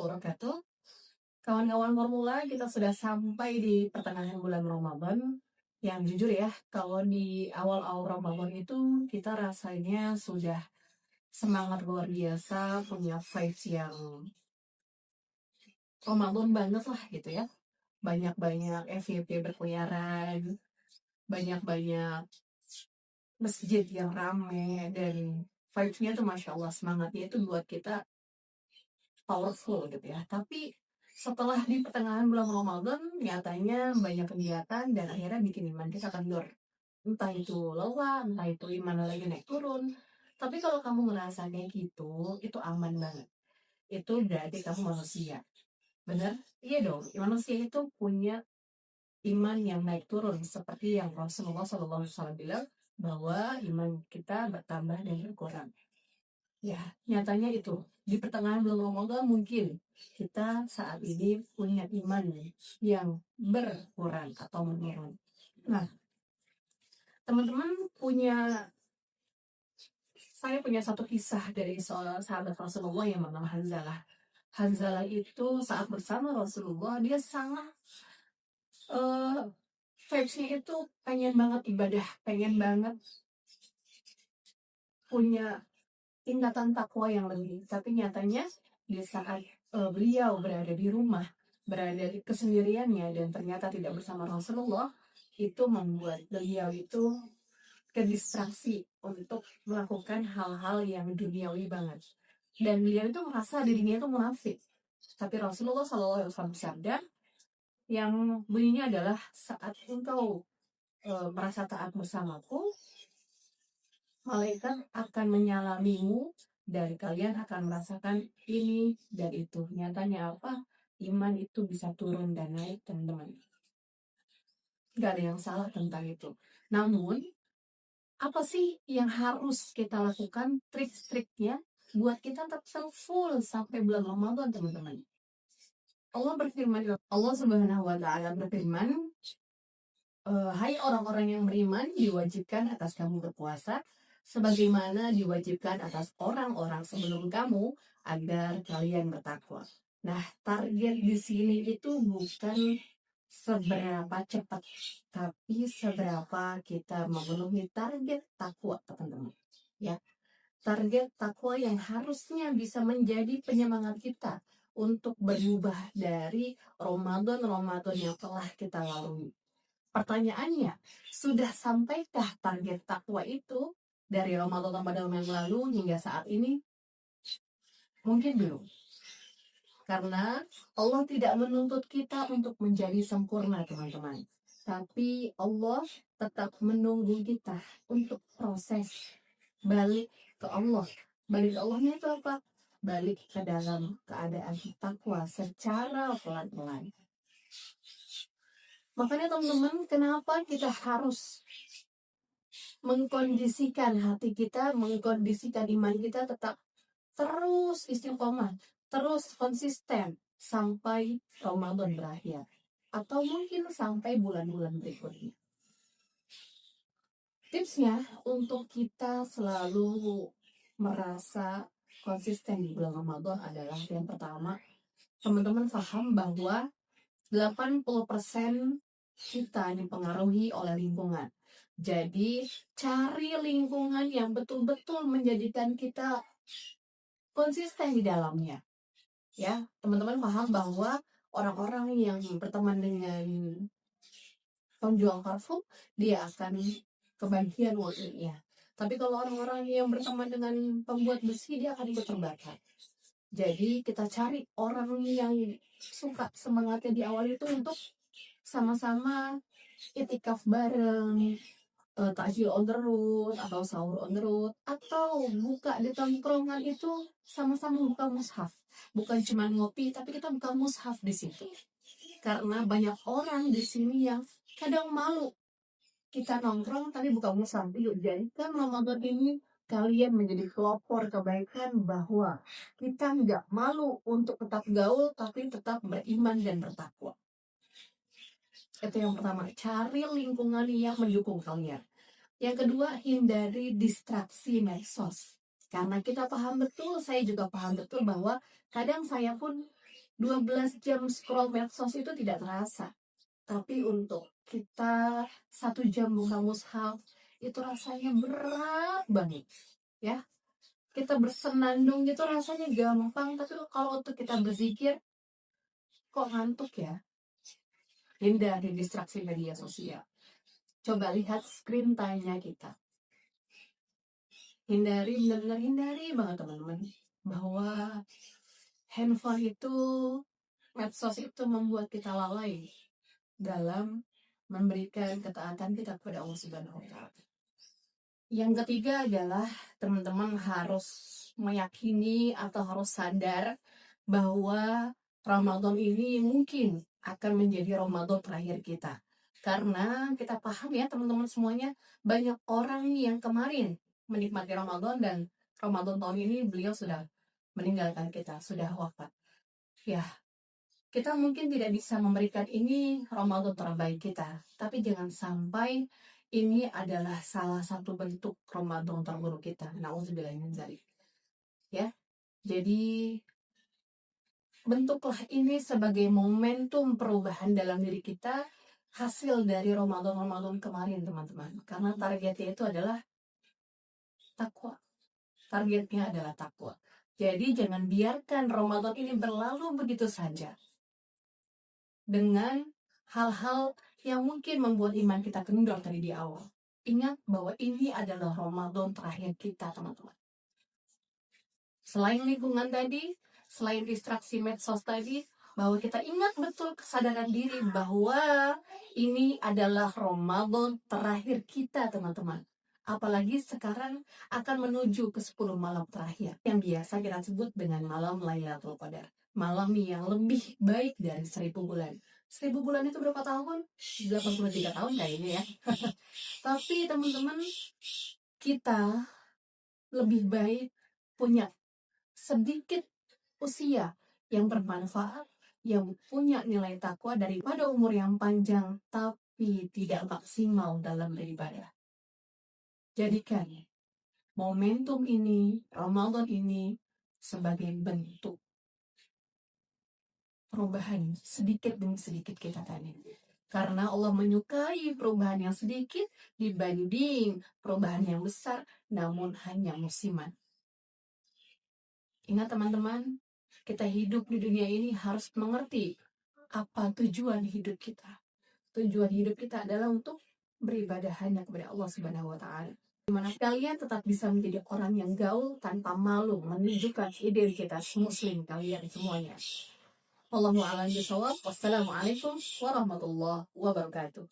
wabarakatuh. Kawan-kawan formula, kita sudah sampai di pertengahan bulan Ramadan. Yang jujur ya, kalau di awal-awal Ramadan itu kita rasanya sudah semangat luar biasa, punya vibes yang Ramadan banget lah gitu ya. Banyak-banyak FYP berkeliaran, banyak-banyak masjid yang rame, dan vibes-nya tuh Masya Allah, semangatnya itu buat kita powerful gitu ya. Tapi setelah di pertengahan bulan Ramadan, nyatanya banyak kegiatan dan akhirnya bikin iman kita kendor. Entah itu lelah, entah itu iman lagi naik turun. Tapi kalau kamu ngerasa kayak gitu, itu aman banget. Itu berarti kamu manusia. Bener? Iya dong. Manusia itu punya iman yang naik turun. Seperti yang Rasulullah SAW bilang, bahwa iman kita bertambah dan berkurang. Ya, nyatanya itu. Di pertengahan bulan Ramadan mungkin kita saat ini punya iman yang berkurang atau menurun. Nah, teman-teman saya punya satu kisah dari seorang sahabat Rasulullah yang bernama Hanzalah. Hanzalah itu saat bersama Rasulullah, dia sangat uh, vibes-nya itu pengen banget ibadah, pengen banget punya tingkatan takwa yang lebih. Tapi nyatanya di saat beliau berada di rumah, berada di kesendiriannya dan ternyata tidak bersama Rasulullah, itu membuat beliau itu kedistraksi untuk melakukan hal-hal yang duniawi banget. Dan beliau itu merasa dirinya itu munafik. Tapi Rasulullah SAW bersabda yang bunyinya adalah, saat engkau merasa taat bersamaku, malaikat akan menyalamimu dan kalian akan merasakan ini dan itu. Nyatanya apa? Iman itu bisa turun dan naik, teman-teman. Gak ada yang salah tentang itu. Namun, apa sih yang harus kita lakukan, trik-triknya buat kita tetap full sampai bulan Ramadan, teman-teman? Allah Subhanahu wa Ta'ala berfirman, hai orang-orang yang beriman, diwajibkan atas kamu berpuasa sebagaimana diwajibkan atas orang-orang sebelum kamu agar kalian bertakwa. Nah, target di sini itu bukan seberapa cepat, tapi seberapa kita memenuhi target takwa, teman-teman. Ya, target takwa yang harusnya bisa menjadi penyemangat kita untuk berubah dari Ramadan yang telah kita lalui. Pertanyaannya, sudah sampaikah target takwa itu dari Ramadan yang lalu hingga saat ini? Mungkin belum. Karena Allah tidak menuntut kita untuk menjadi sempurna, teman-teman. Tapi Allah tetap menunggu kita untuk proses balik ke Allah. Balik ke Allahnya itu apa? Balik ke dalam keadaan takwa secara pelan-pelan. Makanya teman-teman, kenapa kita harus mengkondisikan hati kita, mengkondisikan iman kita tetap terus istiqomah, terus konsisten sampai Ramadan berakhir, atau mungkin sampai bulan-bulan berikutnya. Tipsnya untuk kita selalu merasa konsisten di bulan Ramadan adalah, yang pertama, teman-teman paham bahwa 80% kita dipengaruhi oleh lingkungan. Jadi cari lingkungan yang betul-betul menjadikan kita konsisten di dalamnya. Ya, teman-teman paham bahwa orang-orang yang berteman dengan penjual parfum, dia akan kebagian wanginya. Tapi kalau orang-orang yang berteman dengan pembuat besi, dia akan ikut terbakar. Jadi kita cari orang yang suka semangatnya di awal itu untuk sama-sama itikaf bareng, takjil on the road atau sahur on the road, atau buka di tongkrongan itu sama-sama buka mushaf. Bukan cuma ngopi, tapi kita buka mushaf di situ. Karena banyak orang di sini yang kadang malu kita nongkrong tapi buka mushaf. Yuk, jadikan Ramadan ini kalian menjadi pelopor kebaikan, bahwa kita nggak malu untuk tetap gaul tapi tetap beriman dan bertakwa. Itu yang pertama, cari lingkungan yang mendukung kalian. Yang kedua, hindari distraksi medsos. Karena kita paham betul, saya juga paham betul bahwa kadang saya pun 12 jam scroll medsos itu tidak terasa. Tapi untuk kita 1 jam buka mushaf, itu rasanya berat banget. Ya, kita bersenandung itu rasanya gampang, tapi kalau untuk kita berzikir, kok ngantuk ya? Hindari distraksi media sosial. Coba lihat screen time-nya kita. Hindari, benar-benar hindari banget teman-teman. Bahwa handphone itu, medsos itu membuat kita lalai dalam memberikan ketaatan kita kepada Allah Subhanahu wa Ta'ala. Yang ketiga adalah teman-teman harus meyakini atau harus sadar bahwa Ramadan ini mungkin akan menjadi Ramadan terakhir kita. Karena kita paham ya teman-teman semuanya, banyak orang yang kemarin menikmati Ramadan dan Ramadan tahun ini beliau sudah meninggalkan kita, sudah wafat. Ya, kita mungkin tidak bisa memberikan ini Ramadan terbaik kita, tapi jangan sampai ini adalah salah satu bentuk Ramadan terburuk kita. Nauzubillah min dzalik. Ya. Jadi bentuklah ini sebagai momentum perubahan dalam diri kita, hasil dari Ramadan kemarin, teman-teman. Karena targetnya itu adalah takwa. Targetnya adalah takwa. Jadi jangan biarkan Ramadan ini berlalu begitu saja dengan hal-hal yang mungkin membuat iman kita kendor tadi di awal. Ingat bahwa ini adalah Ramadan terakhir kita, teman-teman. Selain lingkungan tadi, selain distraksi medsos tadi, bahwa kita ingat betul kesadaran diri bahwa ini adalah Ramadan terakhir kita, teman-teman. Apalagi sekarang akan menuju ke 10 malam terakhir, yang biasa kita sebut dengan malam Lailatul Qadar. Malam yang lebih baik dari 1000 bulan. 1000 bulan itu berapa tahun? 83 tahun kayaknya ya. Tapi teman-teman, kita lebih baik punya sedikit usia yang bermanfaat, yang punya nilai takwa daripada umur yang panjang tapi tidak maksimal dalam beribadah. Jadikan momentum ini, Ramadan ini, sebagai bentuk perubahan sedikit demi sedikit kita tadi. Karena Allah menyukai perubahan yang sedikit dibanding perubahan yang besar, namun hanya musiman. Ingat teman-teman, kita hidup di dunia ini harus mengerti apa tujuan hidup kita. Tujuan hidup kita adalah untuk beribadah hanya kepada Allah Subhanahu wa Ta'ala. Dimana kalian tetap bisa menjadi orang yang gaul tanpa malu menunjukkan identitas muslim kalian semuanya. Wallahu a'lam bishawab. Wassalamualaikum warahmatullahi wabarakatuh.